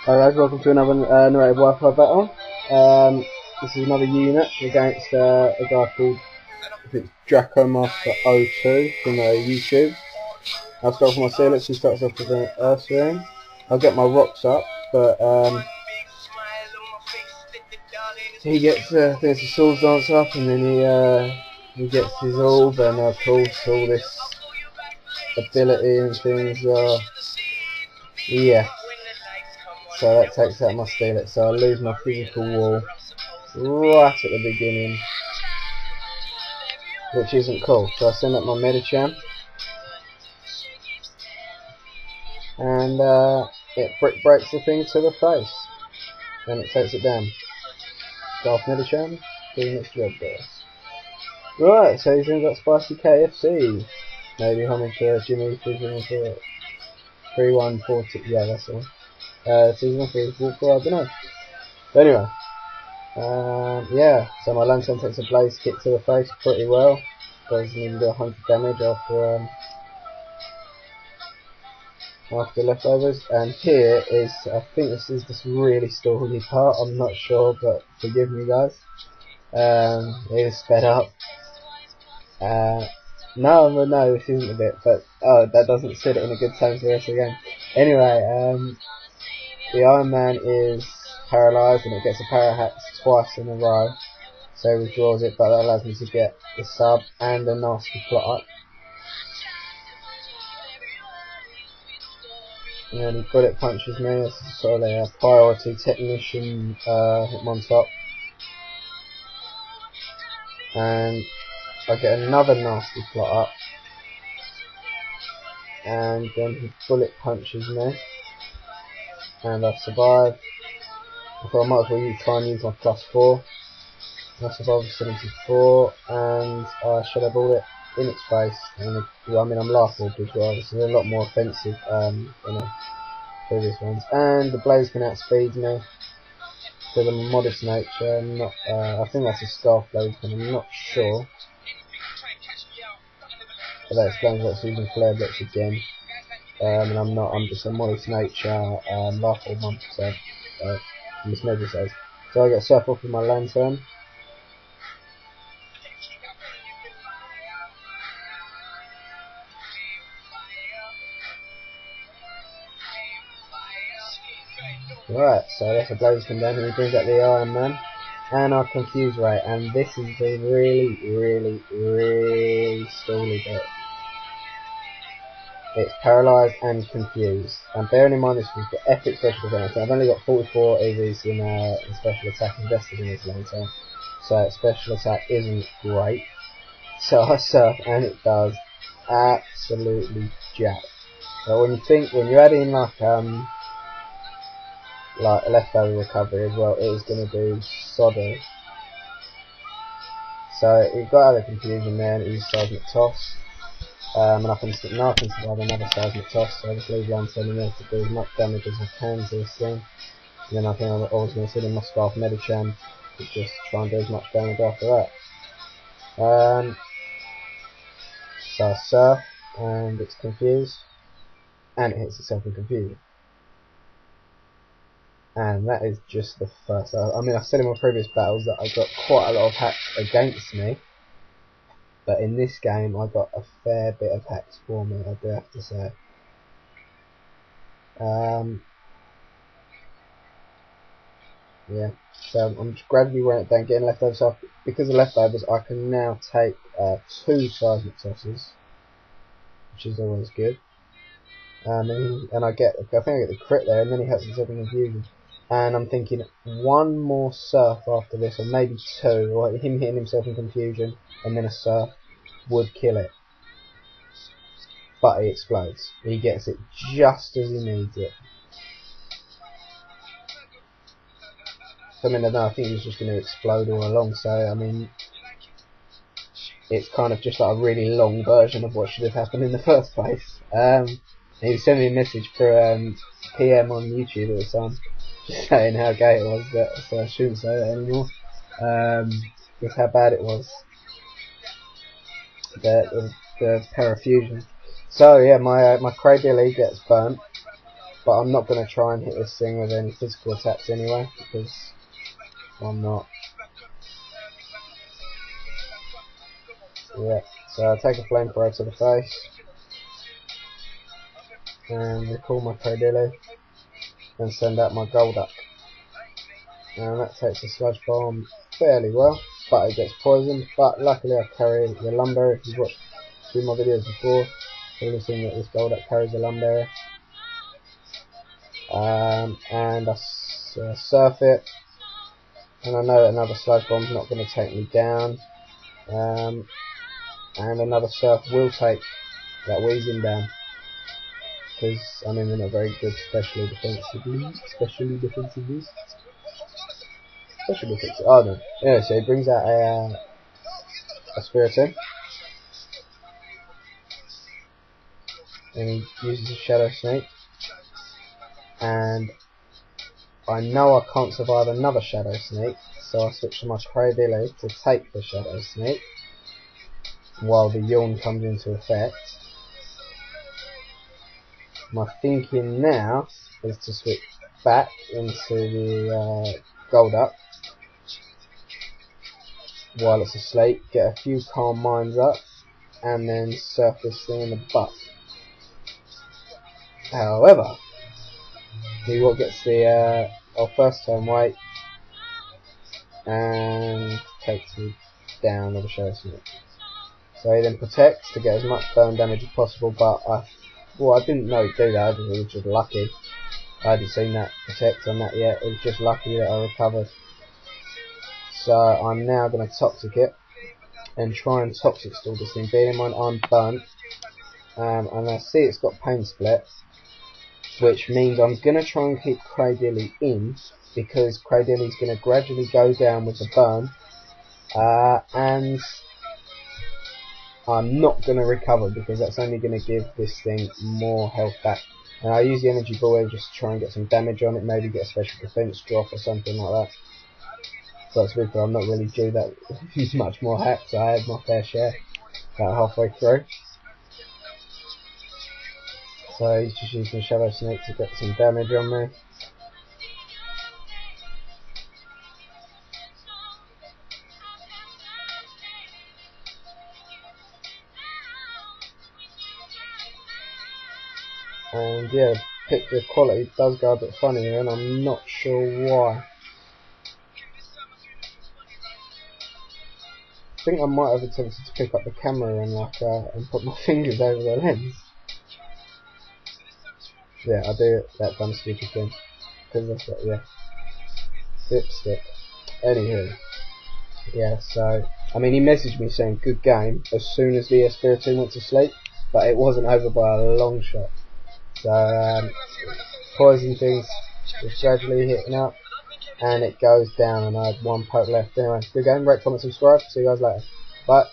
Hi guys, welcome to another Narrated Wifi battle. This is another unit against a guy called Dracomaster02 from YouTube. I'll start with my Sealix. He starts off with an Earth Ring. I'll get my rocks up, but he gets the Swords Dance up, and then he gets his orb, and of course all this ability and things. Yeah. So that takes out my Steelix, so I lose my physical wall right at the beginning, which isn't cool. So I send up my Medicham, and it breaks the thing to the face, and it takes it down. Golf Medicham doing its job there. Right, so he's even got Spicy KFC. Maybe homage to Jimmy Fishing for it. 3140, yeah, that's all. Season 3, Walk 4, I don't know. But anyway, yeah, so my Lantern takes a Blaze Kick to the face pretty well. Doesn't even do 100 damage after leftovers. And here is, I think this is this really stally part, I'm not sure, but forgive me guys. It is sped up. No, this isn't a bit, but that doesn't sit it in a good time for us again. Anyway, the Iron Man is paralysed and it gets a Parahax twice in a row, so he withdraws it, but that allows me to get the sub and a nasty plot up. And then he bullet punches me. This is sort of a priority technician on top, and I get another nasty plot up, and then he bullet punches me. And I survive. I thought I might as well try and use my +4. I survived with 74, and I Shadow Ball it in its face. And I mean, I'm laughable as well. This is a lot more offensive than the previous ones. And the Blaze can outspeed me because I'm a modest nature. Not, I think that's a Scarf Blaze, but I'm not sure. But that explains what's using Flare Blitz again. And I'm not, I'm just a modest nature, laughable monk, so, Miss Major says. So I get Surf off with my Lantern. Right, so that's a Blaze come down, and he brings out the Iron Man, and our Confuse Ray, and this is the really stally bit. It's paralysed and confused, and bearing in mind this was the epic special defense. I've only got 44 EVs in special attack invested in this Lantern, so special attack isn't great. So I surf, and it does absolutely jack. But when you add in like a leftover recovery as well, it is going to do soddy. So you've got other confusion there, and it uses Seismic Toss. And I can survive another Seismic Toss, so I just leave Lantern in there to do as much damage as I can to this thing. And then I think I'm always going to sit in my Scarf Medicham to just try and do as much damage after that. So I surf, and it's confused, and it hits itself in confusion. And that is just the first. I mean, I've said in my previous battles that I got quite a lot of hacks against me. But in this game, I got a fair bit of hacks for me, I do have to say. Yeah, so I'm just gradually wearing it down, getting leftovers. So because of leftovers, I can now take 2 Seismic Tosses, which is always good. And I think I get the crit there, and then he hurts himself in confusion. And I'm thinking one more surf after this, or maybe 2, or him hitting himself in confusion, and then a surf would kill it. But he explodes. He gets it just as he needs it. So, I mean, I think he's just going to explode all along, so, I mean, it's kind of just like a really long version of what should have happened in the first place. He sent me a message for PM on YouTube at the time, just saying how gay it was, so I shouldn't say that anymore. Just how bad it was. The parafusion. So yeah, my Cray Billy gets burnt, but I'm not going to try and hit this thing with any physical attacks anyway, because I'm not. Yeah, so I'll take a flamethrower to the face and recall my Cradilly and send out my Golduck. And that takes a sludge bomb fairly well, but it gets poisoned. But luckily I carry the Lumberry. If you've watched a few of my videos before, you'll have seen that this Golduck carries a Lumberry. And I surf it, and I know that another sludge bomb's not going to take me down. And another surf will take that Weezing down, because I mean we're not very good, especially defensively. Oh no. Yeah, so he brings out a Spiritomb, and he uses a Shadow Sneak, and I know I can't survive another Shadow Sneak, so I switch to my Cradilly to take the Shadow Sneak while the Yawn comes into effect. My thinking now is to switch back into the Golduck while it's asleep, get a few Calm Minds up, and then surf this thing in the butt. However, he what gets the first turn wait and takes me down with a Shadow Sneak. So he then protects to get as much burn damage as possible, but I didn't know he'd do that. It was just lucky. I hadn't seen that protect on that yet. It was just lucky that I recovered. So I'm now going to Toxic it and try and Toxic stall this thing. Bearing in mind I'm burnt, and I see it's got Pain Split, which means I'm going to try and keep Cradilly in, because Cradilly's going to gradually go down with the burn, and I'm not going to recover, because that's only going to give this thing more health back. And I use the energy ball just to try and get some damage on it, maybe get a special defense drop or something like that. But to be fair, I'm not really due that much more hacks. I had my fair share about halfway through. So he's just using Shadow Sneak to get some damage on me. And yeah, picture quality does go a bit funny here, and I'm not sure why. I think I might have attempted to pick up the camera and and put my fingers over the lens. Yeah, I do that dumb stupid thing, because that's what, yeah. Dipstick. Anywho, yeah. So I mean, he messaged me saying good game as soon as the Spiritomb went to sleep, but it wasn't over by a long shot. So poison things is gradually hitting up, and it goes down, and I had one poke left. Anyway, good game, rate, comment, subscribe. See you guys later. Bye.